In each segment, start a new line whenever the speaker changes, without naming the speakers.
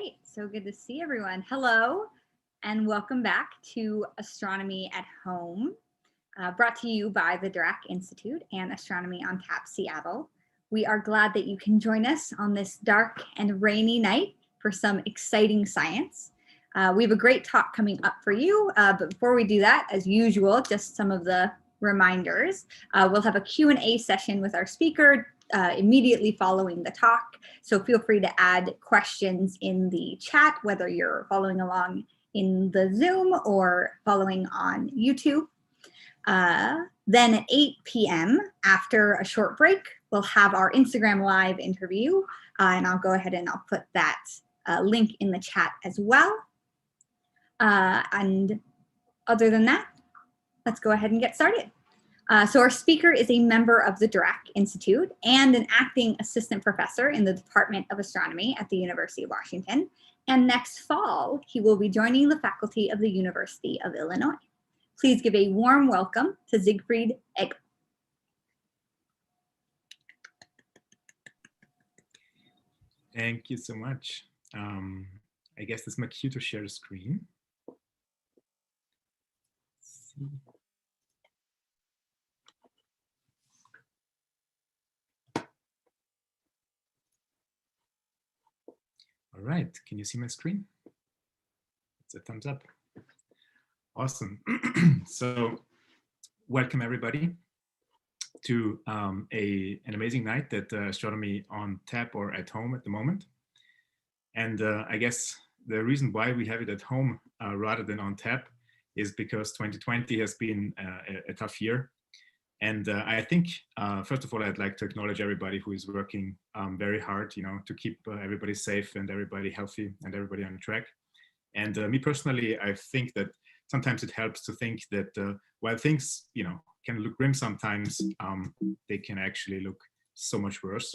right, so good to see everyone. Hello, and welcome back to Astronomy at Home, brought to you by the DiRAC Institute and Astronomy on Tap Seattle. We are glad that you can join us on this dark and rainy night for some exciting science. We have a great talk coming up for you, but before we do that, as usual, just some of the reminders. We'll have a Q&A session with our speaker immediately following the talk. So feel free to add questions in the chat, whether you're following along in the Zoom or following on YouTube. Then at 8 p.m., after a short break, we'll have our Instagram Live interview. And I'll go ahead and I'll put that link in the chat as well. And other than that, let's go ahead and get started. So our speaker is a member of the DiRAC Institute and an acting assistant professor in the Department of Astronomy at the University of Washington. And next fall, he will be joining the faculty of the University of Illinois. Please give a warm welcome to Siegfried Egger.
Thank you so much. I guess it's my cue to share the screen. Let's see. All right, can you see my screen? It's a thumbs up. Awesome. So welcome everybody to an amazing night at Astronomy on Tap or at home at the moment. And I guess the reason why we have it at home rather than on tap is because 2020 has been a tough year. And I think, first of all, I'd like to acknowledge everybody who is working very hard, to keep everybody safe and everybody healthy and everybody on track. And me personally, I think that sometimes it helps to think that while things, can look grim sometimes, they can actually look so much worse.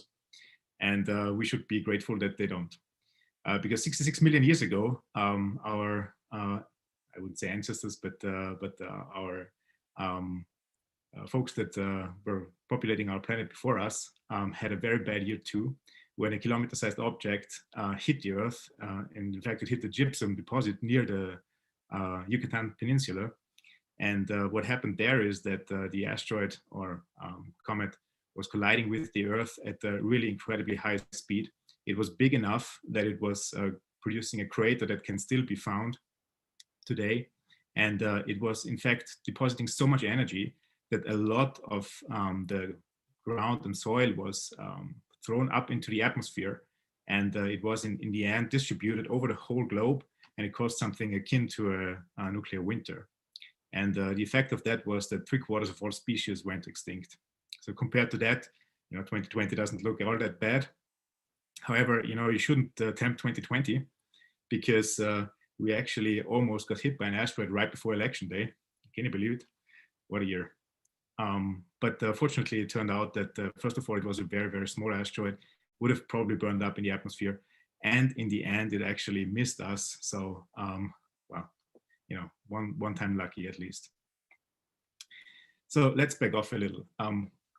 And we should be grateful that they don't. Because 66 million years ago, our, I wouldn't say ancestors, but our folks that were populating our planet before us had a very bad year too, when a kilometer-sized object hit the Earth, and in fact it hit the gypsum deposit near the Yucatan Peninsula. And what happened there is that the asteroid or comet was colliding with the Earth at a really incredibly high speed. It was big enough that it was producing a crater that can still be found today. And it was in fact depositing so much energy that a lot of the ground and soil was thrown up into the atmosphere, and it was in the end distributed over the whole globe, and it caused something akin to a nuclear winter. And the effect of that was that 3/4 of all species went extinct. So compared to that, 2020 doesn't look all that bad. However, you shouldn't tempt 2020 because we actually almost got hit by an asteroid right before election day. Can you believe it? What a year. But fortunately, it turned out that, first of all, it was a very, very small asteroid, would have probably burned up in the atmosphere. And in the end, it actually missed us. So, well, one time lucky at least. So let's back off a little.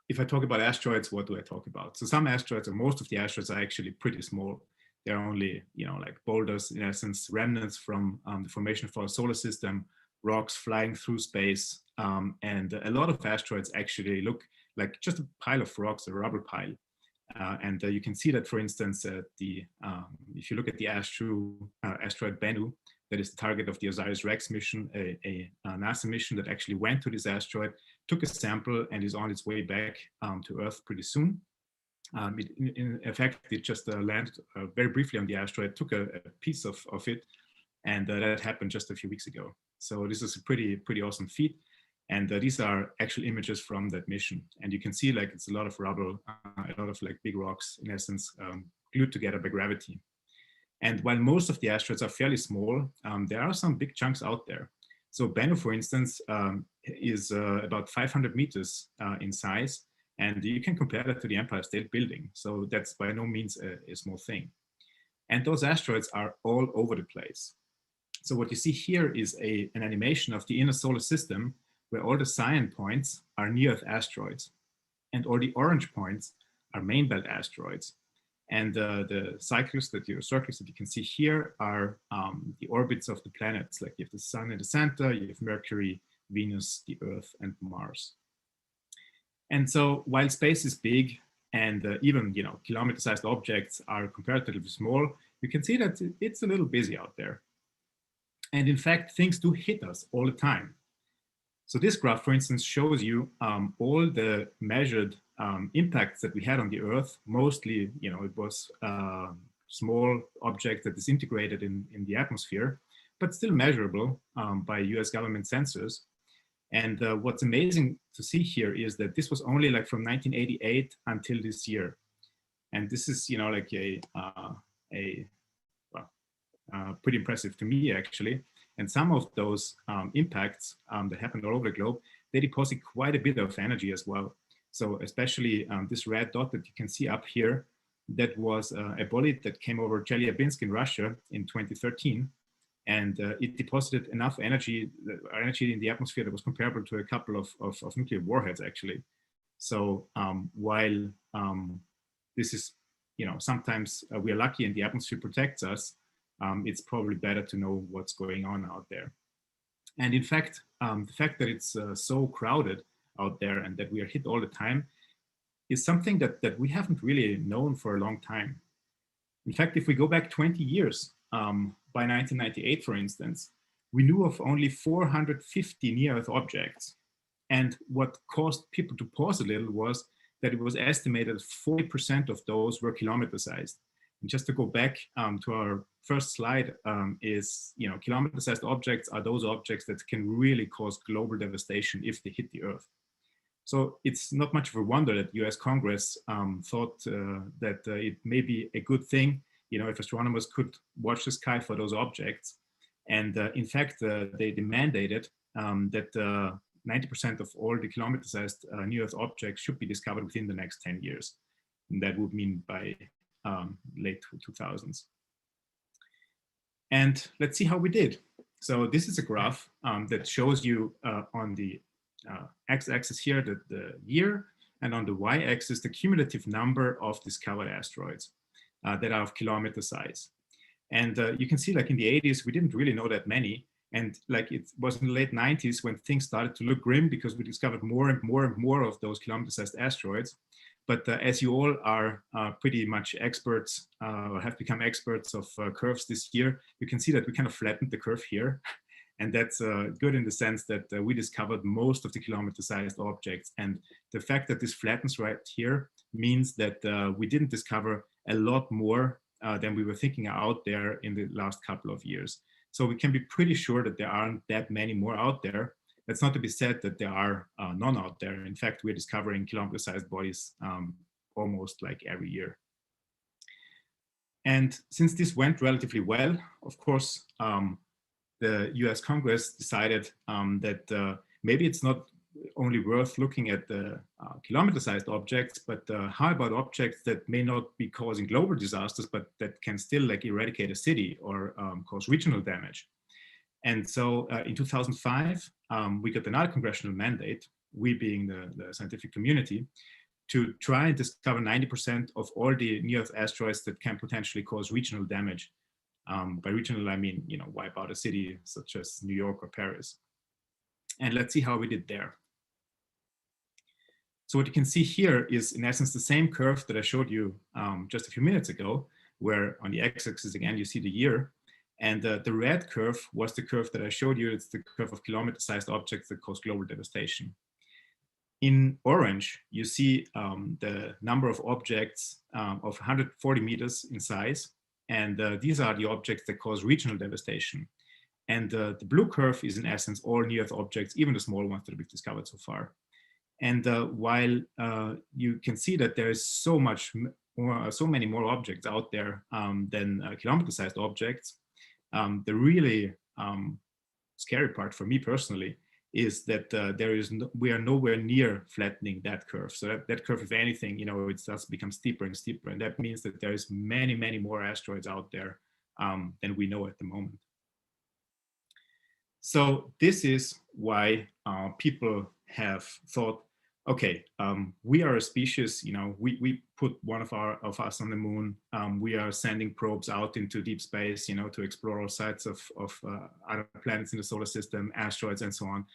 If I talk about asteroids, what do I talk about? So some asteroids, or most of the asteroids, are actually pretty small. They're only, like boulders, in essence, remnants from the formation of our solar system, rocks flying through space, and a lot of asteroids actually look like just a pile of rocks, a rubble pile. And you can see that, for instance, if you look at the asteroid Bennu, that is the target of the OSIRIS-REx mission, a NASA mission that actually went to this asteroid, took a sample, and is on its way back to Earth pretty soon. In fact, it just landed very briefly on the asteroid, took a piece of it, and that happened just a few weeks ago. So this is a pretty awesome feat. And these are actual images from that mission. And you can see like it's a lot of rubble, a lot of like big rocks, in essence, glued together by gravity. And while most of the asteroids are fairly small, there are some big chunks out there. So Bennu, for instance, is about 500 meters in size. And you can compare that to the Empire State Building. So that's by no means a small thing. And those asteroids are all over the place. So what you see here is an animation of the inner solar system where all the cyan points are near-Earth asteroids and all the orange points are main belt asteroids. And the circles that you can see here are the orbits of the planets. Like you have the Sun in the center, you have Mercury, Venus, the Earth, and Mars. And so while space is big and even kilometer-sized objects are comparatively small, you can see that it's a little busy out there. And in fact, things do hit us all the time. So this graph, for instance, shows you all the measured impacts that we had on the Earth. Mostly, it was small objects that disintegrated in the atmosphere, but still measurable by US government sensors. And what's amazing to see here is that this was only like from 1988 until this year. And this is, like pretty impressive to me, actually. And some of those impacts that happened all over the globe, they deposit quite a bit of energy as well. So especially this red dot that you can see up here, that was a bolide that came over Chelyabinsk in Russia in 2013. And it deposited enough energy in the atmosphere that was comparable to a couple of nuclear warheads, actually. So while this is, sometimes we are lucky and the atmosphere protects us, it's probably better to know what's going on out there. And in fact, the fact that it's so crowded out there and that we are hit all the time is something that we haven't really known for a long time. In fact, if we go back 20 years, by 1998, for instance, we knew of only 450 near-Earth objects. And what caused people to pause a little was that it was estimated 40% of those were kilometer-sized. And just to go back to our first slide, kilometer-sized objects are those objects that can really cause global devastation if they hit the Earth. So it's not much of a wonder that US Congress thought that it may be a good thing, if astronomers could watch the sky for those objects. And in fact, they mandated that 90% of all the kilometer-sized near-Earth objects should be discovered within the next 10 years. And that would mean by late 2000s. And let's see how we did. So this is a graph that shows you on the x-axis here the year, and on the y-axis the cumulative number of discovered asteroids that are of kilometer size. And you can see, like in the 80s, we didn't really know that many. And like it was in the late 90s when things started to look grim because we discovered more and more and more of those kilometer-sized asteroids. But as you all are pretty much experts, or have become experts of curves this year, you can see that we kind of flattened the curve here. And that's good in the sense that we discovered most of the kilometer-sized objects. And the fact that this flattens right here means that we didn't discover a lot more than we were thinking out there in the last couple of years. So we can be pretty sure that there aren't that many more out there. That's not to be said that there are none out there. In fact, we're discovering kilometer-sized bodies almost like every year. And since this went relatively well, of course, the US Congress decided that maybe it's not only worth looking at the kilometer-sized objects, but how about objects that may not be causing global disasters, but that can still like eradicate a city or cause regional damage. And so in 2005, we got another congressional mandate, we being the scientific community, to try and discover 90% of all the near-Earth asteroids that can potentially cause regional damage. By regional, I mean, wipe out a city such as New York or Paris. And let's see how we did there. So what you can see here is, in essence, the same curve that I showed you just a few minutes ago, where on the x-axis, again, you see the year. And the red curve was the curve that I showed you. It's the curve of kilometer-sized objects that cause global devastation. In orange, you see the number of objects of 140 meters in size. And these are the objects that cause regional devastation. And the blue curve is, in essence, all near-Earth objects, even the small ones that we've discovered so far. And while you can see that there is so many more objects out there than kilometer-sized objects, the really scary part for me personally is that we are nowhere near flattening that curve. So that curve, if anything, it starts to become steeper and steeper. And that means that there is many, many more asteroids out there than we know at the moment. So this is why people have thought, okay, we are a species, we put one of us on the moon. We are sending probes out into deep space, to explore all sides of other planets in the solar system, asteroids, and so on.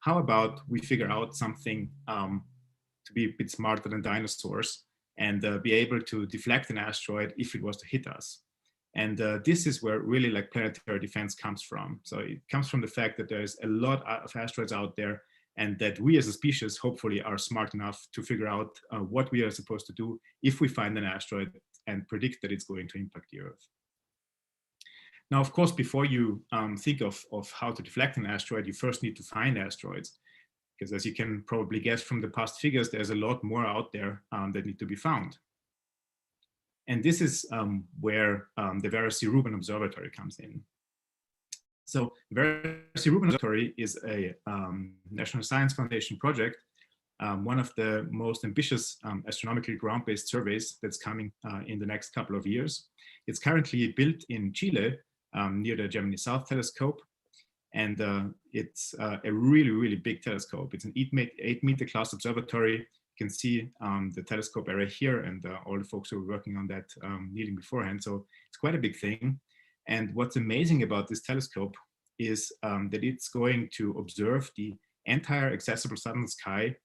How about we figure out something to be a bit smarter than dinosaurs and be able to deflect an asteroid if it was to hit us? And this is where really like planetary defense comes from. So it comes from the fact that there's a lot of asteroids out there, and that we as a species hopefully are smart enough to figure out what we are supposed to do if we find an asteroid and predict that it's going to impact the Earth. Now, of course, before you think of how to deflect an asteroid, you first need to find asteroids. Because as you can probably guess from the past figures, there's a lot more out there that need to be found. And this is where the Vera C Rubin Observatory comes in. So Vera C Rubin Observatory is a National Science Foundation project, one of the most ambitious astronomically ground-based surveys that's coming in the next couple of years. It's currently built in Chile near the Gemini South telescope. And it's a really, really big telescope. It's an 8-meter class observatory. You can see the telescope area here, and all the folks who were working on that kneeling beforehand. So it's quite a big thing. And what's amazing about this telescope is that it's going to observe the entire accessible southern sky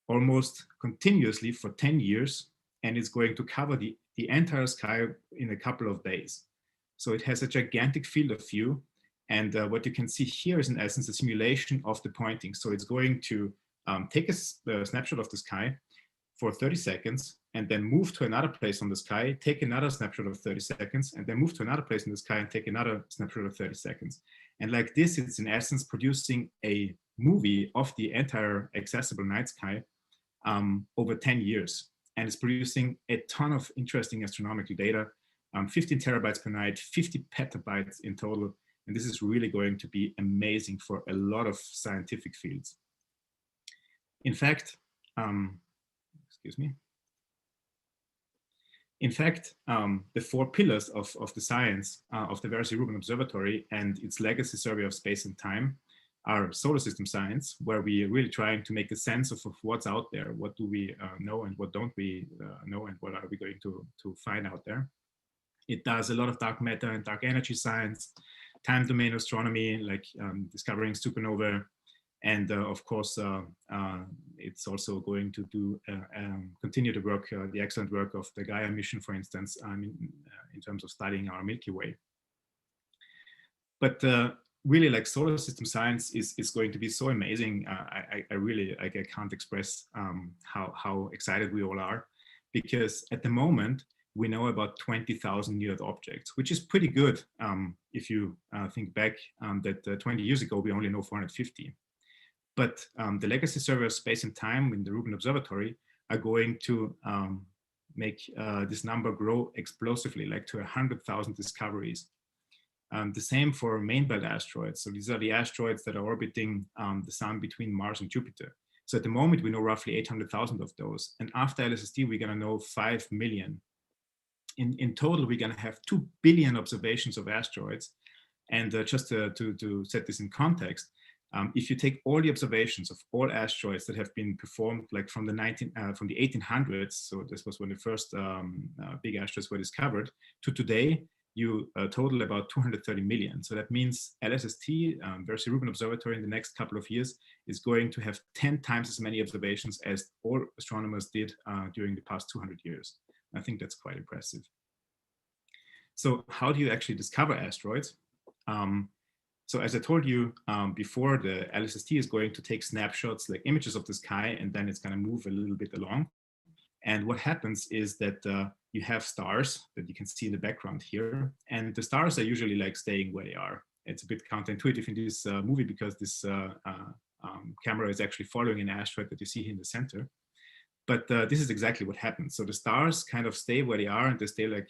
almost continuously for 10 years. And it's going to cover the entire sky in a couple of days. So it has a gigantic field of view. And what you can see here is in essence a simulation of the pointing. So it's going to take a snapshot of the sky for 30 seconds and then move to another place on the sky, take another snapshot of 30 seconds, and then move to another place in the sky and take another snapshot of 30 seconds. And like this, it's in essence producing a movie of the entire accessible night sky over 10 years. And it's producing a ton of interesting astronomical data, 15 terabytes per night, 50 petabytes in total. And this is really going to be amazing for a lot of scientific fields. In fact, excuse me. In fact, the 4 pillars of the science of the Vera C Rubin Observatory and its legacy survey of space and time are solar system science, where we are really trying to make a sense of what's out there, what do we know and what don't we know, and what are we going to find out there. It does a lot of dark matter and dark energy science, time domain astronomy, like discovering supernovae. And of course, it's also going to do continue to work, the excellent work of the Gaia mission, for instance, in terms of studying our Milky Way. But really, like solar system science is going to be so amazing. I really I can't express how excited we all are, because at the moment we know about 20,000 near Earth objects, which is pretty good if you think back that 20 years ago we only know 450. But the legacy survey of space and time in the Rubin Observatory are going to make this number grow explosively, like to 100,000 discoveries. The same for main belt asteroids. So these are the asteroids that are orbiting the sun between Mars and Jupiter. So at the moment, we know roughly 800,000 of those. And after LSST, we're going to know 5 million. In total, we're going to have 2 billion observations of asteroids. And just to set this in context, if you take all the observations of all asteroids that have been performed, like from the 1800s, so this was when the first big asteroids were discovered, to today, you total about 230 million. So that means LSST, Vera C Rubin Observatory, in the next couple of years is going to have 10 times as many observations as all astronomers did during the past 200 years. I think that's quite impressive. So how do you actually discover asteroids? So as I told you before, the LSST is going to take snapshots, like images of the sky, and then it's going to move a little bit along. And what happens is that you have stars that you can see in the background here. And the stars are usually like staying where they are. It's a bit counterintuitive in this movie because this camera is actually following an asteroid that you see here in the center. But this is exactly what happens. So the stars kind of stay where they are, and they stay like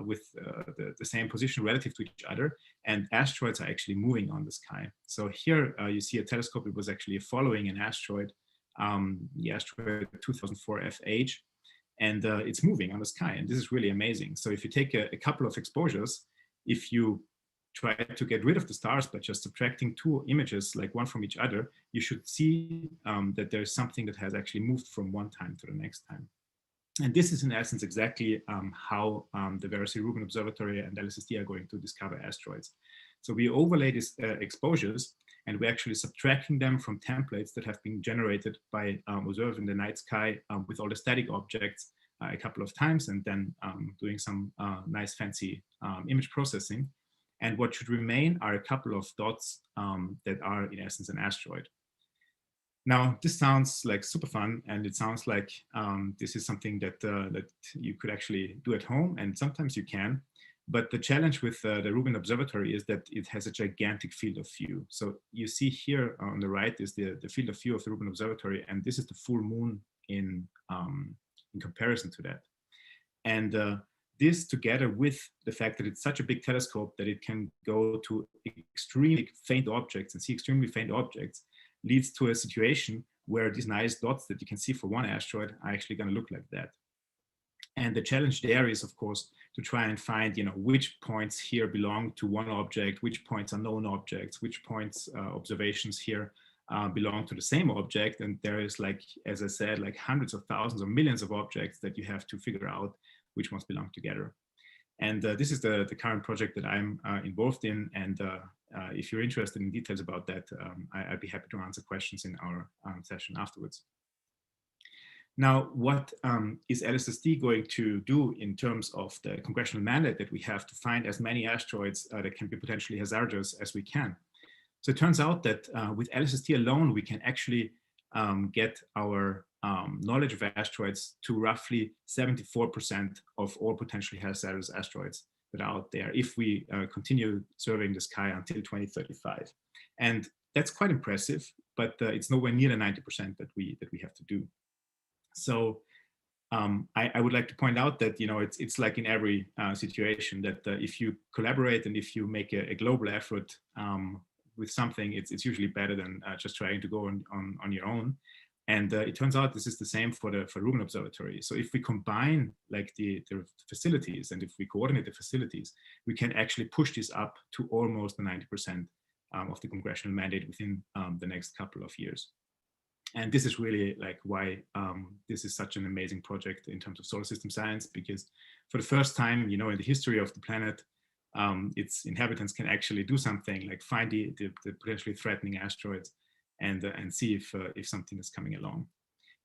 with the same position relative to each other, and asteroids are actually moving on the sky. So here you see a telescope that was actually following an asteroid, the asteroid 2004 FH, and it's moving on the sky, and this is really amazing. So if you take a couple of exposures, if you try to get rid of the stars by just subtracting two images, like one from each other, you should see that there's something that has actually moved from one time to the next time. And this is in essence exactly how the Vera C Rubin Observatory and LSST are going to discover asteroids. So we overlay these exposures, and we're actually subtracting them from templates that have been generated by observing the night sky with all the static objects a couple of times, and then doing some nice fancy image processing. And what should remain are a couple of dots that are in essence an asteroid. Now, this sounds like super fun, and it sounds like this is something that, that you could actually do at home, and sometimes you can. But the challenge with the Rubin Observatory is that it has a gigantic field of view. So you see here on the right is the field of view of the Rubin Observatory, and this is the full moon in comparison to that. And this, together with the fact that it's such a big telescope that it can go to extremely faint objects and see extremely faint objects, leads to a situation where these nice dots that you can see for one asteroid are actually going to look like that. And the challenge there is, of course, to try and find, which points here belong to one object, which points are known objects, which points observations here belong to the same object. And there is, like, as I said, like hundreds of thousands or millions of objects that you have to figure out which ones belong together. And this is the current project that I'm involved in. And if you're interested in details about that, I'd be happy to answer questions in our session afterwards. Now, what is LSST going to do in terms of the congressional mandate that we have to find as many asteroids that can be potentially hazardous as we can? So it turns out that with LSST alone, we can actually get our knowledge of asteroids to roughly 74% of all potentially hazardous asteroids that are out there if we continue surveying the sky until 2035. And that's quite impressive, but it's nowhere near the 90% that we have to do. So I would like to point out that it's like in every situation that if you collaborate and if you make a global effort with something, it's usually better than just trying to go on your own. And it turns out this is the same for Rubin Observatory. So if we combine like the facilities and if we coordinate the facilities, we can actually push this up to almost the 90% of the congressional mandate within the next couple of years. And this is really like why this is such an amazing project in terms of solar system science, because for the first time, in the history of the planet, its inhabitants can actually do something like find the potentially threatening asteroids and see if something is coming along.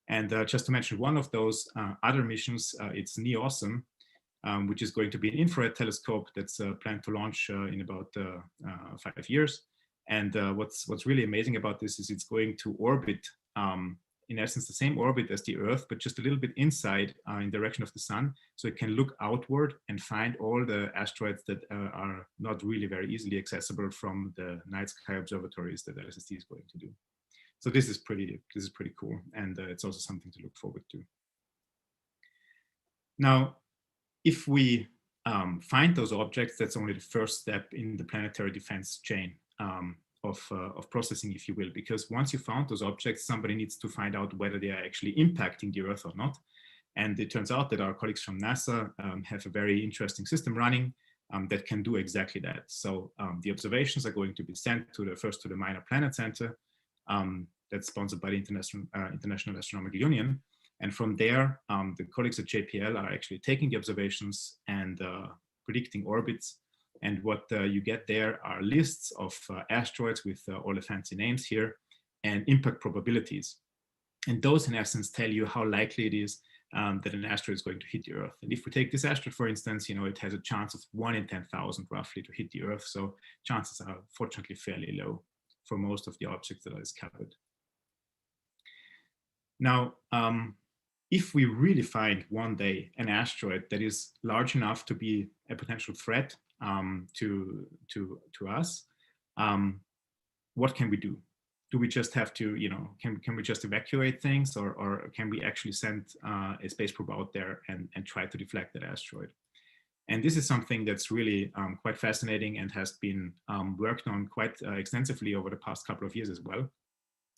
And just to mention one of those other missions, it's Neosim, which is going to be an infrared telescope that's planned to launch in about 5 years. And what's really amazing about this is it's going to orbit, in essence, the same orbit as the Earth, but just a little bit inside in direction of the sun. So it can look outward and find all the asteroids that are not really very easily accessible from the night sky observatories that LSST is going to do. So this is pretty cool, and it's also something to look forward to. Now, if we find those objects, that's only the first step in the planetary defense chain of processing, if you will, because once you found those objects, somebody needs to find out whether they are actually impacting the Earth or not. And it turns out that our colleagues from NASA have a very interesting system running that can do exactly that. So the observations are going to be sent first to the Minor Planet Center that's sponsored by the International Astronomical Union. And from there, the colleagues at JPL are actually taking the observations and predicting orbits. And what you get there are lists of asteroids with all the fancy names here and impact probabilities. And those, in essence, tell you how likely it is that an asteroid is going to hit the Earth. And if we take this asteroid, for instance, it has a chance of 1 in 10,000 roughly to hit the Earth. So chances are fortunately fairly low for most of the objects that are discovered. Now, if we really find one day an asteroid that is large enough to be a potential threat to us, what can we do? Do we just have to, can we just evacuate things, or can we actually send a space probe out there and try to deflect that asteroid? And this is something that's really quite fascinating and has been worked on quite extensively over the past couple of years as well.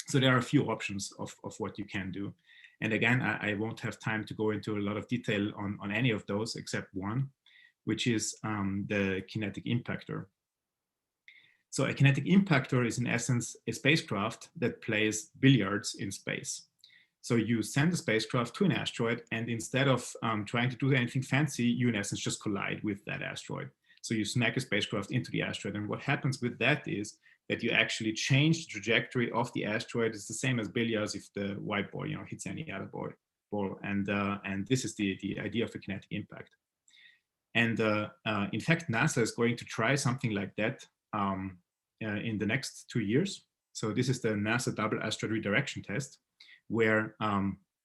So there are a few options of what you can do. And again, I won't have time to go into a lot of detail on any of those except one, which is the Kinetic Impactor. So a kinetic impactor is in essence a spacecraft that plays billiards in space. So you send a spacecraft to an asteroid, and instead of trying to do anything fancy, you in essence just collide with that asteroid. So you smack a spacecraft into the asteroid, and what happens with that is that you actually change the trajectory of the asteroid. It's the same as billiards if the white ball, hits any other ball. And this is the idea of the kinetic impact. And in fact, NASA is going to try something like that in the next 2 years. So this is the NASA Double Asteroid Redirection Test, where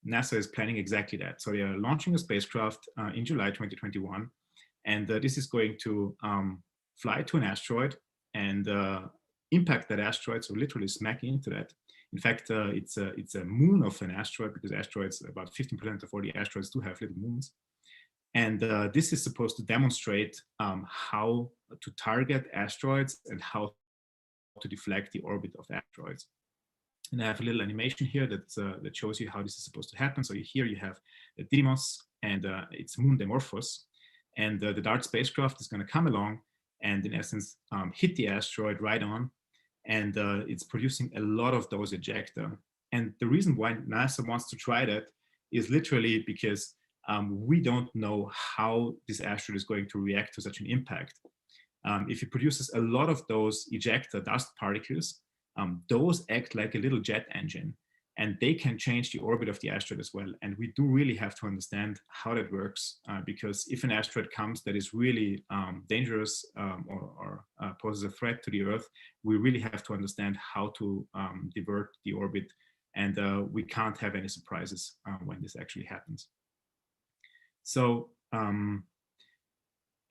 NASA is planning exactly that. So they are launching a spacecraft in July 2021, and this is going to fly to an asteroid and impact that asteroid, so literally smack into that. In fact, it's a moon of an asteroid, because asteroids, about 15% of all the asteroids do have little moons. And this is supposed to demonstrate how to target asteroids and how to deflect the orbit of asteroids. And I have a little animation here that shows you how this is supposed to happen. So here you have Didymos and its moon Dimorphos. And the DART spacecraft is going to come along and in essence hit the asteroid right on. And it's producing a lot of those ejecta. And the reason why NASA wants to try that is literally because we don't know how this asteroid is going to react to such an impact. If it produces a lot of those ejecta, dust particles, those act like a little jet engine, and they can change the orbit of the asteroid as well. And we do really have to understand how that works, because if an asteroid comes that is really dangerous or poses a threat to the Earth, we really have to understand how to divert the orbit, and we can't have any surprises when this actually happens. So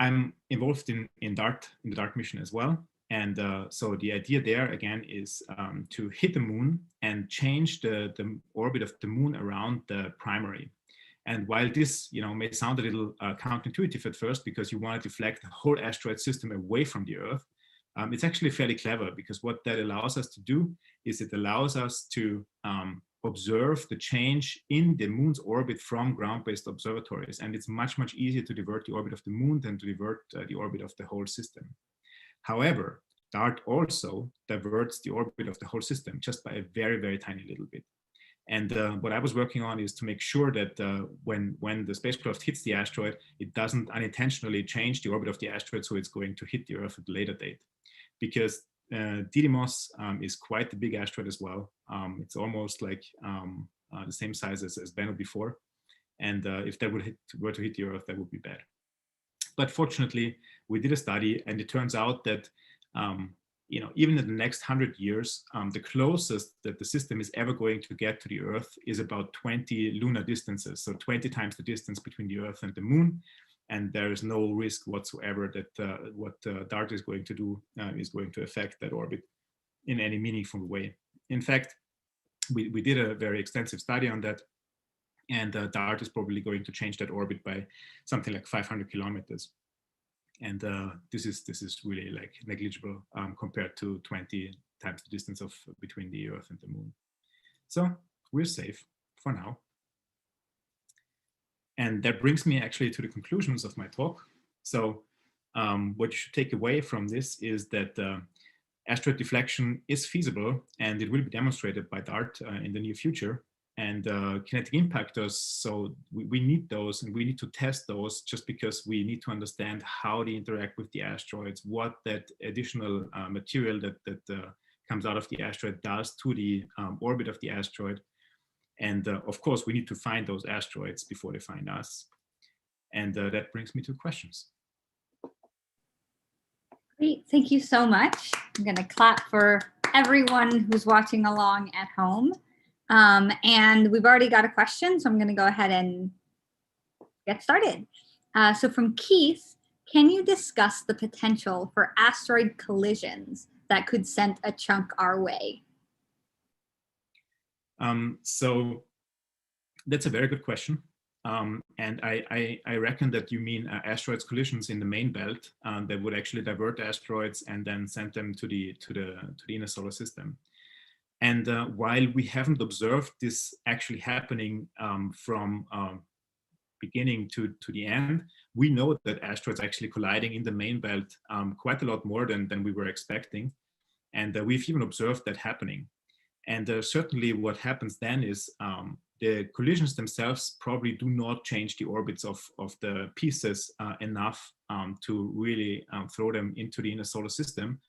I'm involved in the DART mission as well. And so the idea there again is to hit the moon and change the orbit of the moon around the primary. And while this may sound a little counterintuitive at first, because you want to deflect the whole asteroid system away from the Earth, it's actually fairly clever, because what that allows us to do is it allows us to observe the change in the moon's orbit from ground-based observatories. And it's much, much easier to divert the orbit of the moon than to divert the orbit of the whole system. However, DART also diverts the orbit of the whole system just by a very, very tiny little bit. And what I was working on is to make sure that when the spacecraft hits the asteroid, it doesn't unintentionally change the orbit of the asteroid, so it's going to hit the Earth at a later date. Because Didymos is quite a big asteroid as well. It's almost like the same size as Bennu before. And if that were to hit the Earth, that would be bad. But fortunately, we did a study, and it turns out that even in the next 100 years, the closest that the system is ever going to get to the Earth is about 20 lunar distances, so 20 times the distance between the Earth and the Moon. And there is no risk whatsoever that what DART is going to do is going to affect that orbit in any meaningful way. In fact, we did a very extensive study on that, and DART is probably going to change that orbit by something like 500 kilometers. And this is really like negligible compared to 20 times the distance between the Earth and the Moon. So we're safe for now. And that brings me actually to the conclusions of my talk. So what you should take away from this is that asteroid deflection is feasible, and it will be demonstrated by DART in the near future. And kinetic impactors, so we need those, and we need to test those just because we need to understand how they interact with the asteroids, what that additional material that comes out of the asteroid does to the orbit of the asteroid. And of course, we need to find those asteroids before they find us. And that brings me to questions.
Great, thank you so much. I'm gonna clap for everyone who's watching along at home. And we've already got a question, so I'm gonna go ahead and get started. So from Keith, can you discuss the potential for asteroid collisions that could send a chunk our way?
So that's a very good question. And I reckon that you mean asteroids collisions in the main belt that would actually divert asteroids and then send them to the inner solar system. And while we haven't observed this actually happening from beginning to the end, we know that asteroids actually colliding in the main belt quite a lot more than we were expecting. And we've even observed that happening. And certainly what happens then is the collisions themselves probably do not change the orbits of the pieces enough to really throw them into the inner solar system.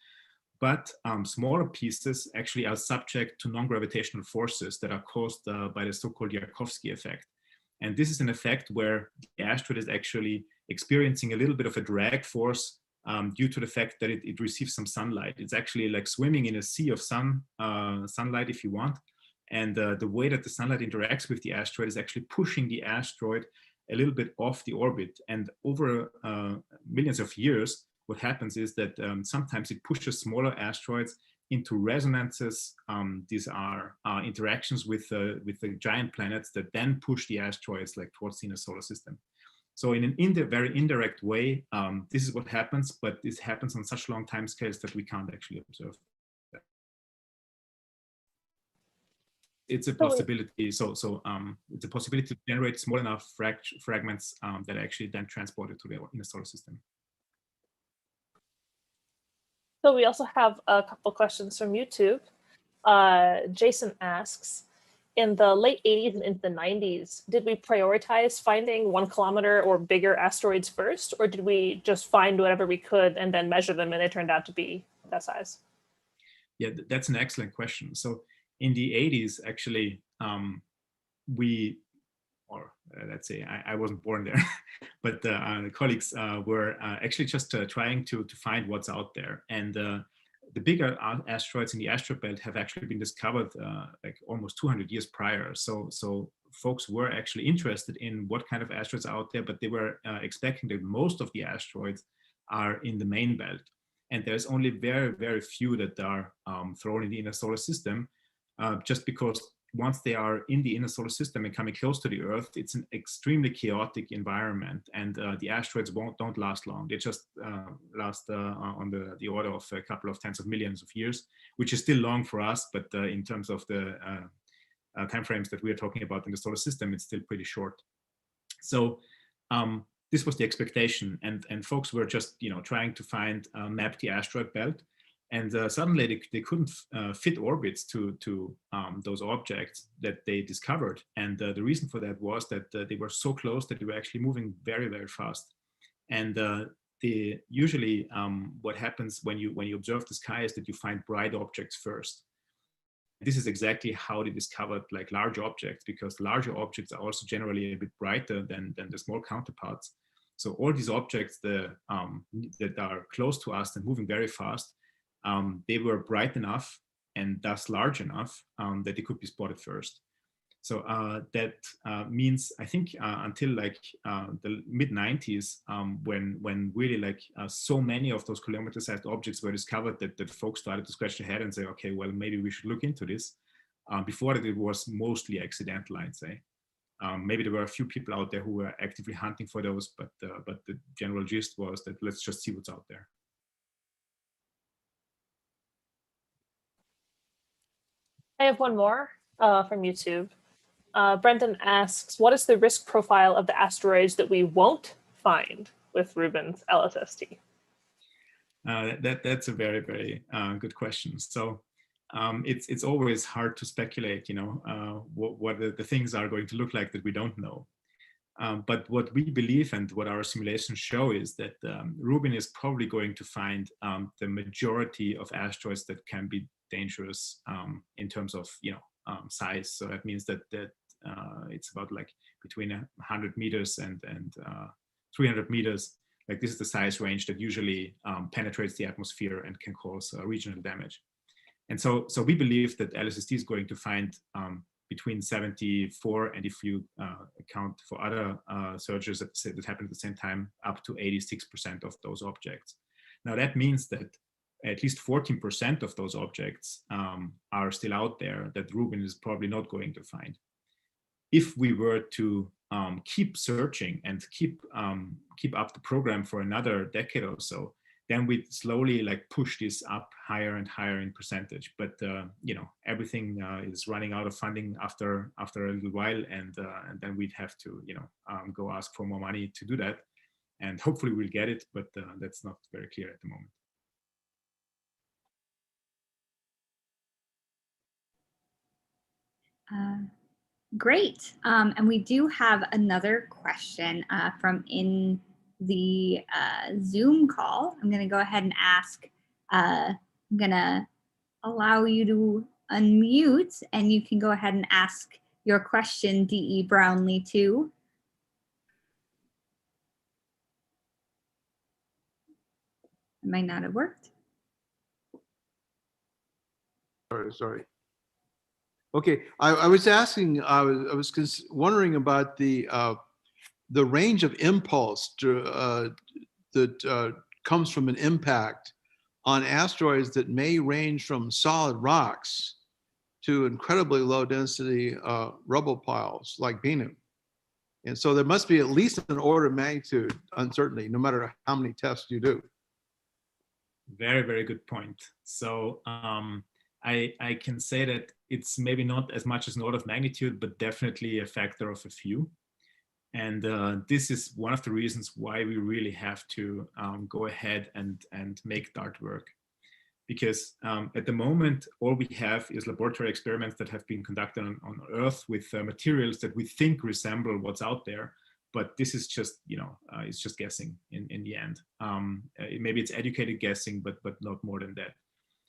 But smaller pieces actually are subject to non-gravitational forces that are caused by the so-called Yarkovsky effect. And this is an effect where the asteroid is actually experiencing a little bit of a drag force due to the fact that it receives some sunlight. It's actually like swimming in a sea of sunlight, if you want. And the way that the sunlight interacts with the asteroid is actually pushing the asteroid a little bit off the orbit. And over millions of years, what happens is that sometimes it pushes smaller asteroids into resonances. These are interactions with the giant planets that then push the asteroids like towards the inner solar system. So in an very indirect way, this is what happens, but this happens on such long time scales that we can't actually observe that. It's a possibility. So it's a possibility to generate small enough fragments that are actually then transported to the inner solar system.
So we also have a couple questions from YouTube. Jason asks, in the late 80s and into the 90s, did we prioritize finding 1 kilometer or bigger asteroids first, or did we just find whatever we could and then measure them and they turned out to be that size?
Yeah, that's an excellent question. So in the 80s, actually, let's say I wasn't born there, but the colleagues were actually just trying to find what's out there. And the bigger asteroids in the asteroid belt have actually been discovered like almost 200 years prior. So folks were actually interested in what kind of asteroids are out there, but they were expecting that most of the asteroids are in the main belt. And there's only very, very few that are thrown in the inner solar system, just because once they are in the inner solar system and coming close to the Earth, it's an extremely chaotic environment, and the asteroids don't last long. They just last on the order of a couple of tens of millions of years, which is still long for us, but in terms of the timeframes that we are talking about in the solar system, it's still pretty short. So this was the expectation, and folks were just trying to map the asteroid belt. And suddenly they couldn't fit orbits to those objects that they discovered. And the reason for that was that they were so close that they were actually moving very, very fast. And usually what happens when you observe the sky is that you find bright objects first. This is exactly how they discovered like large objects, because larger objects are also generally a bit brighter than the small counterparts. So all these objects that are close to us and moving very fast, they were bright enough and thus large enough that they could be spotted first. So that means, I think, until like the mid-90s, when really like so many of those kilometer-sized objects were discovered that folks started to scratch their head and say, okay, well, maybe we should look into this. Before that, it was mostly accidental, I'd say. Maybe there were a few people out there who were actively hunting for those, but the general gist was that let's just see what's out there.
I have one more from YouTube. Brendan asks, what is the risk profile of the asteroids that we won't find with Rubin's LSST?
That's a very, very good question. So it's always hard to speculate, what the things are going to look like that we don't know. But what we believe and what our simulations show is that Rubin is probably going to find the majority of asteroids that can be dangerous in terms of size. So that means that it's about like between 100 meters and 300 meters. Like this is the size range that usually penetrates the atmosphere and can cause regional damage. And so we believe that LSST is going to find between 74 and, if you account for other searches that happen at the same time, up to 86% of those objects. Now that means that at least 14% of those objects are still out there that Rubin is probably not going to find. If we were to keep searching and keep up the program for another decade or so, then we slowly like push this up higher and higher in percentage. But everything is running out of funding after a little while, and then we'd have to go ask for more money to do that, and hopefully we'll get it, but that's not very clear at the moment.
Great. And we do have another question from in the Zoom call. I'm going to go ahead and ask. I'm going to allow you to unmute, and you can go ahead and ask your question, D.E. Brownlee, too. It might not have worked.
Sorry. Okay, I was asking. I was wondering about the range of impulse that comes from an impact on asteroids that may range from solid rocks to incredibly low density rubble piles like Bennu. And so there must be at least an order of magnitude uncertainty, no matter how many tests you do.
Very, very good point. So I can say that it's maybe not as much as an order of magnitude, but definitely a factor of a few. And this is one of the reasons why we really have to go ahead and make DART work. Because at the moment, all we have is laboratory experiments that have been conducted on Earth with materials that we think resemble what's out there. But this is just, it's just guessing in the end. Maybe it's educated guessing, but not more than that.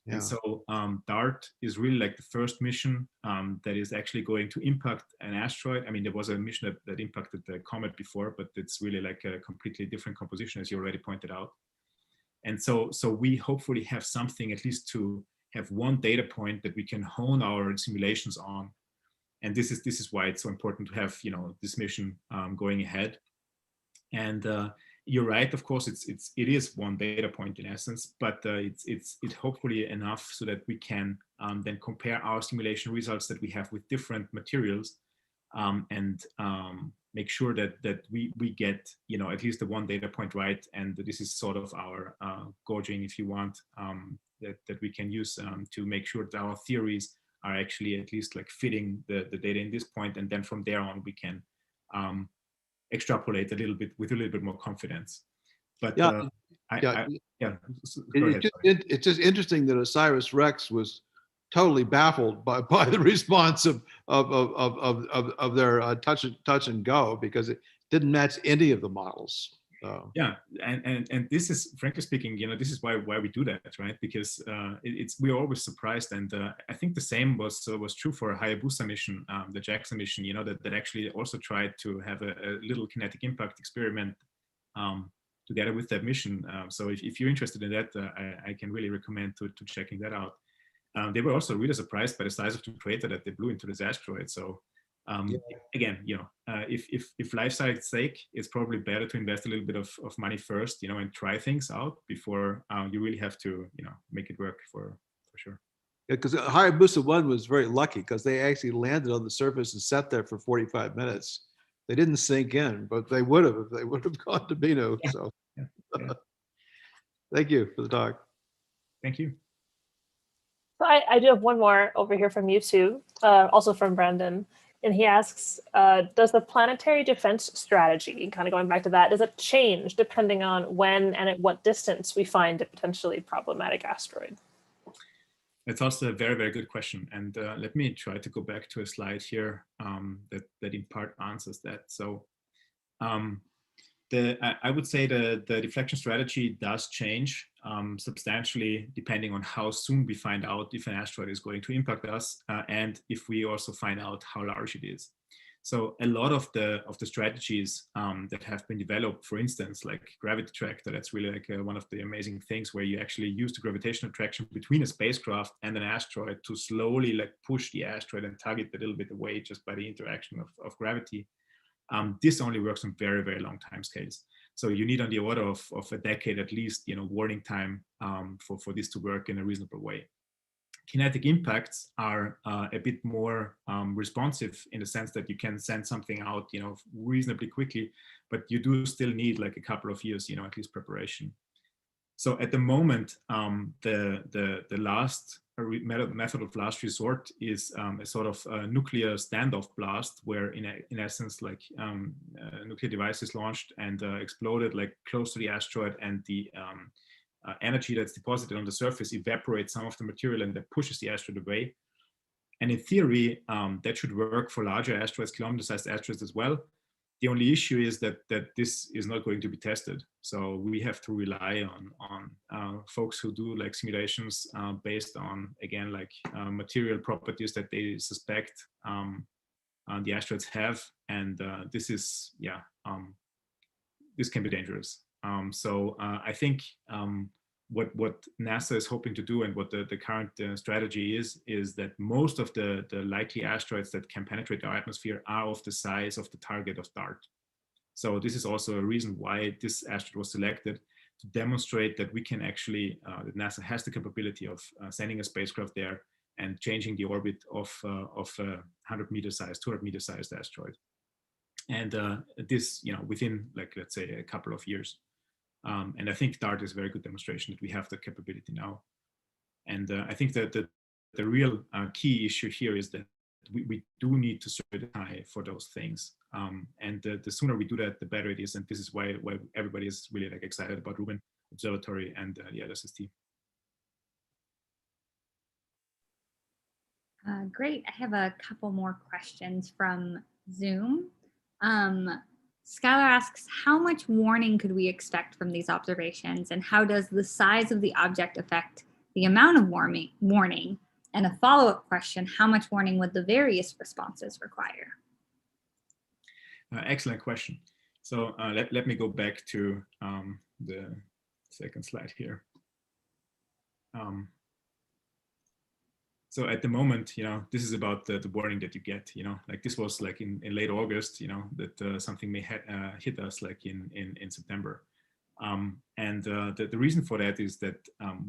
Yeah. And so DART is really like the first mission that is actually going to impact an asteroid. I mean, there was a mission that impacted the Comet before, but it's really like a completely different composition, as you already pointed out. And so we hopefully have something at least to have one data point that we can hone our simulations on. And this is why it's so important to have this mission going ahead. And you're right, of course, it is one data point in essence, but it's hopefully enough so that we can then compare our simulation results that we have with different materials and make sure that we get at least the one data point right. And this is sort of our gauging, if you want, that we can use to make sure that our theories are actually at least like fitting the data in this point, and then from there on we can extrapolate a little bit with a little bit more confidence. But
it's just interesting that OSIRIS-REx was totally baffled by the response of their touch and go, because it didn't match any of the models.
Yeah, and this is, frankly speaking, this is why we do that, right? Because we're always surprised, and I think the same was true for a Hayabusa mission, the JAXA mission, that actually also tried to have a little kinetic impact experiment together with that mission. So if you're interested in that, I can really recommend to checking that out. They were also really surprised by the size of the crater that they blew into this asteroid. So again, if life science sake, it's probably better to invest a little bit of money first, and try things out before you really have to, make it work for sure.
Yeah, because Hayabusa 1 was very lucky because they actually landed on the surface and sat there for 45 minutes. They didn't sink in, but they would have if they would have gone to Bennu. Yeah. So, thank you for the talk.
Thank you.
So I do have one more over here from YouTube, also from Brandon. And he asks, does the planetary defense strategy, kind of going back to that, does it change depending on when and at what distance we find a potentially problematic asteroid?
It's also a very, very good question. And let me try to go back to a slide here that in part answers that. So I would say the deflection strategy does change substantially depending on how soon we find out if an asteroid is going to impact us, and if we also find out how large it is. So a lot of the strategies that have been developed, for instance, like gravity tractor, that's really like one of the amazing things where you actually use the gravitational attraction between a spacecraft and an asteroid to slowly like push the asteroid and tug it a little bit away just by the interaction of gravity. This only works on very, very long time scales. So you need on the order of a decade at least, warning time for this to work in a reasonable way. Kinetic impacts are a bit more responsive in the sense that you can send something out, reasonably quickly, but you do still need like a couple of years, at least preparation. So at the moment, the last method of last resort is a sort of a nuclear standoff blast, where in essence, like a nuclear device is launched and exploded like close to the asteroid, and the energy that's deposited on the surface evaporates some of the material and that pushes the asteroid away. And in theory, that should work for larger asteroids, kilometer-sized asteroids as well. The only issue is that this is not going to be tested. So we have to rely on folks who do like simulations based on, again, like material properties that they suspect the asteroids have. And this is, yeah, this can be dangerous. So I think what NASA is hoping to do and what the current strategy is that most of the likely asteroids that can penetrate our atmosphere are of the size of the target of DART. So this is also a reason why this asteroid was selected, to demonstrate that we can actually, that NASA has the capability of sending a spacecraft there and changing the orbit of a 100-meter sized, 200-meter sized asteroid. And this, you know, within, like, let's say a couple of years. And I think DART is a very good demonstration that we have the capability now. And I think that the real key issue here is that we do need to certify for those things. And the sooner we do that, the better it is. And this is why everybody is really like excited about Rubin Observatory and the LSST.
Great. I have a couple more questions from Zoom. Skylar asks, how much warning could we expect from these observations, and how does the size of the object affect the amount of warning? And a follow-up question, how much warning would the various responses require?
Excellent question. So let me go back to the second slide here. So at the moment, you know, this is about the warning that you get, you know, like this was like in late August, you know, that something may hit us like in September. And the reason for that is that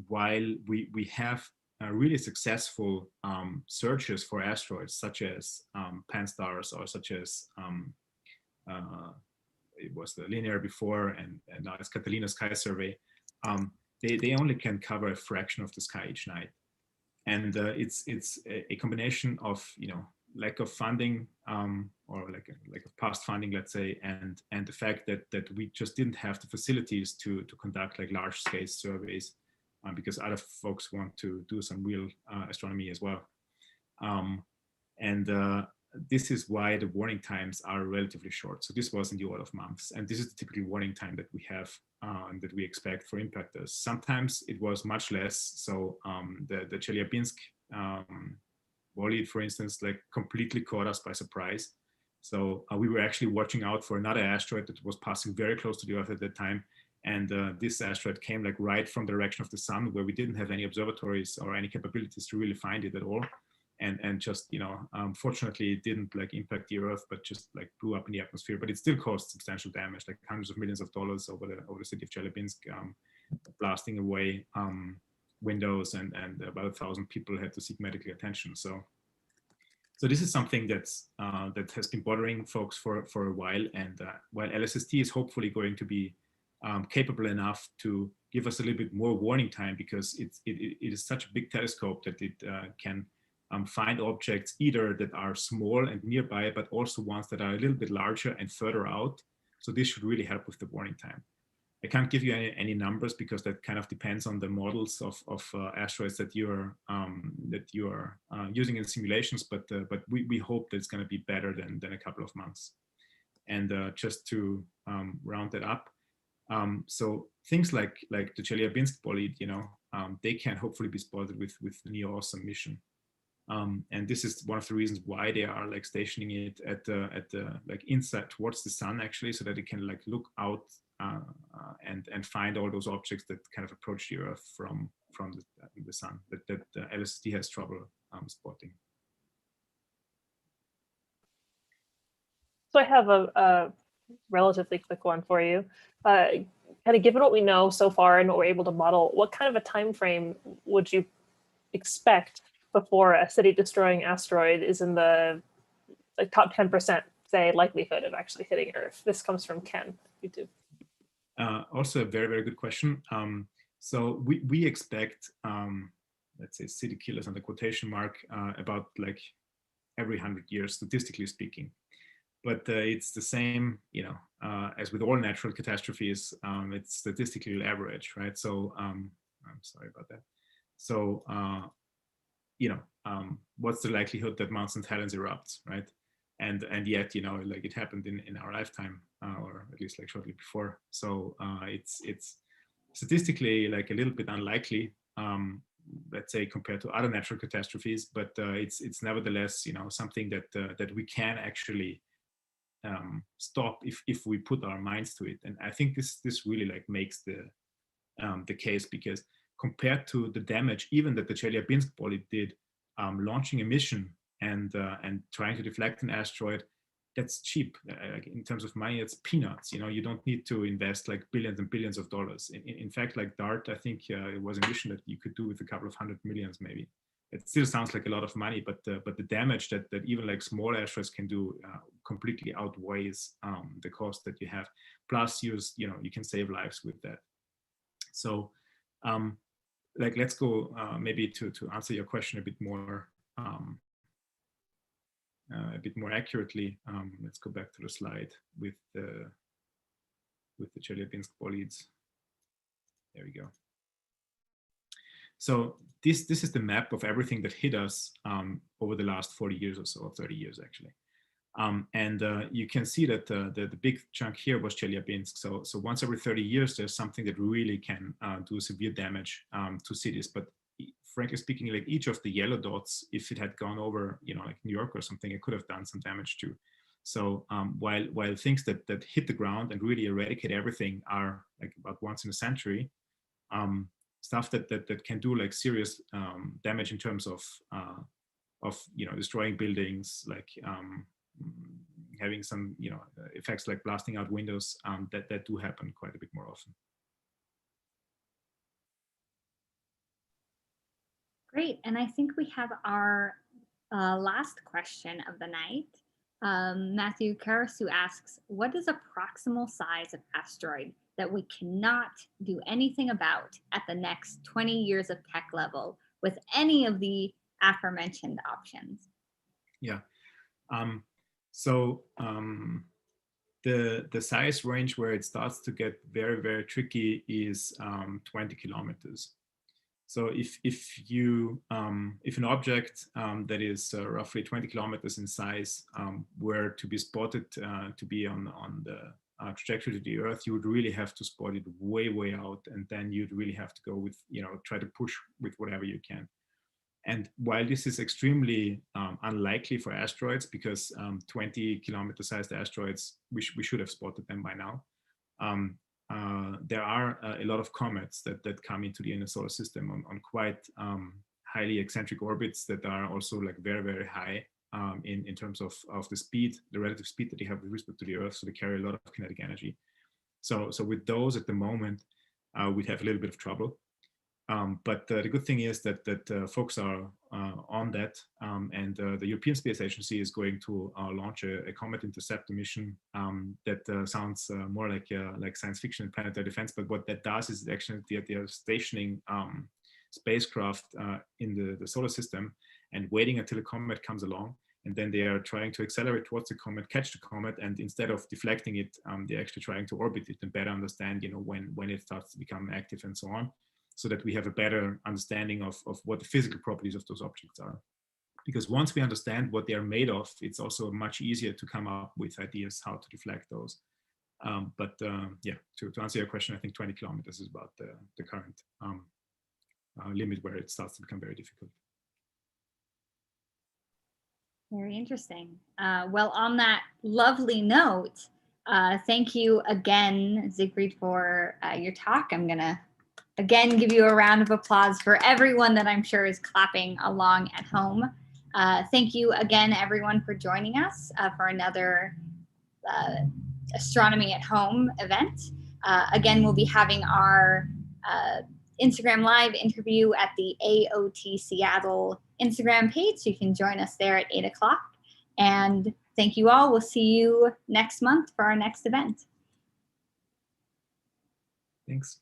while we have really successful searches for asteroids, such as Pan-STARRS, or such as it was the Linear before, and now it's Catalina Sky Survey, they only can cover a fraction of the sky each night. And it's a combination of, you know, lack of funding or like of past funding, let's say, and the fact that we just didn't have the facilities to conduct like large scale surveys because other folks want to do some real astronomy as well. And this is why the warning times are relatively short. So this was in the order of months, and this is the typical warning time that we have and that we expect for impactors. Sometimes it was much less. So the Chelyabinsk bolide, for instance, like completely caught us by surprise. So we were actually watching out for another asteroid that was passing very close to the Earth at that time. And this asteroid came like right from the direction of the sun, where we didn't have any observatories or any capabilities to really find it at all. And just, you know, fortunately it didn't like impact the Earth, but just like blew up in the atmosphere. But it still caused substantial damage, like hundreds of millions of dollars over the city of Chelyabinsk, blasting away windows, and about 1,000 people had to seek medical attention. So this is something that's that has been bothering folks for a while. And while LSST is hopefully going to be capable enough to give us a little bit more warning time, because it is such a big telescope that it can find objects either that are small and nearby, but also ones that are a little bit larger and further out. So this should really help with the warning time. I can't give you any numbers because that kind of depends on the models of asteroids that you are using in simulations. But we hope that it's going to be better than a couple of months. And just to round that up, so things like the Chelyabinsk bolide, you know, they can hopefully be spotted with the Neosim mission. And this is one of the reasons why they are like stationing it at the like inside towards the sun, actually, so that it can like look out and find all those objects that kind of approach the Earth from the sun that the LSST has trouble spotting.
So I have a relatively quick one for you. Kind of given what we know so far and what we're able to model, what kind of a time frame would you expect before a city-destroying asteroid is in the like, top 10%, say, likelihood of actually hitting Earth? This comes from Ken, YouTube.
Also a very, very good question. So we expect, let's say, city killers on the quotation mark about like every 100 years, statistically speaking. But it's the same, you know, as with all natural catastrophes, it's statistically average, right? So I'm sorry about that. So what's the likelihood that Mount St. Helens erupts, right? And yet, like it happened in our lifetime, or at least like shortly before. So it's statistically like a little bit unlikely, let's say, compared to other natural catastrophes, but it's nevertheless, something that we can actually stop if we put our minds to it. And I think this really like makes the case, because compared to the damage even that the Chelyabinsk bolide did, launching a mission and trying to deflect an asteroid, that's cheap. In terms of money, it's peanuts. You don't need to invest like billions and billions of dollars. In fact, like DART, I think it was a mission that you could do with a couple of $100 million maybe. It still sounds like a lot of money, but the damage that even like small asteroids can do completely outweighs the cost that you have. Plus, you can save lives with that. So, like, let's go maybe to answer your question a bit more accurately. Let's go back to the slide with the Chelyabinsk bolides. There we go. So this is the map of everything that hit us over the last 40 years or so, or 30 years actually. And you can see that the big chunk here was Chelyabinsk. So once every 30 years, there's something that really can do severe damage to cities. But frankly speaking, like each of the yellow dots, if it had gone over, like New York or something, it could have done some damage too. So while things that hit the ground and really eradicate everything are like about once in a century, stuff that can do like serious damage in terms of destroying buildings, like having some effects like blasting out windows, that do happen quite a bit more often.
Great, and I think we have our last question of the night. Matthew Karasu asks, what is a proximal size of asteroid that we cannot do anything about at the next 20 years of tech level with any of the aforementioned options?
Yeah. So the size range where it starts to get very, very tricky is 20 kilometers. So if an object that is roughly 20 kilometers in size were to be spotted to be on the trajectory to the Earth, you would really have to spot it way, way out, and then you'd really have to go with try to push with whatever you can. And while this is extremely unlikely for asteroids, because 20 kilometer sized asteroids, we should have spotted them by now. There are a lot of comets that come into the inner solar system on quite highly eccentric orbits that are also like very, very high in terms of the speed, the relative speed that they have with respect to the Earth. So they carry a lot of kinetic energy. So with those at the moment, we'd have a little bit of trouble. But the good thing is that folks are on that, and the European Space Agency is going to launch a Comet interceptor mission that sounds more like science fiction and planetary defense. But what that does is actually they are stationing spacecraft in the solar system and waiting until a comet comes along, and then they are trying to accelerate towards the comet, catch the comet, and instead of deflecting it, they're actually trying to orbit it and better understand when it starts to become active and so on, so that we have a better understanding of what the physical properties of those objects are. Because once we understand what they are made of, it's also much easier to come up with ideas how to deflect those. Yeah, to answer your question, I think 20 kilometers is about the current limit where it starts to become very difficult.
Very interesting. Well, on that lovely note, thank you again, Siegfried, for your talk. I'm gonna again give you a round of applause for everyone that I'm sure is clapping along at home. Thank you again, everyone, for joining us for another Astronomy at Home event. Again, we'll be having our Instagram Live interview at the AOT Seattle Instagram page, so you can join us there at 8 o'clock. And thank you all. We'll see you next month for our next event.
Thanks.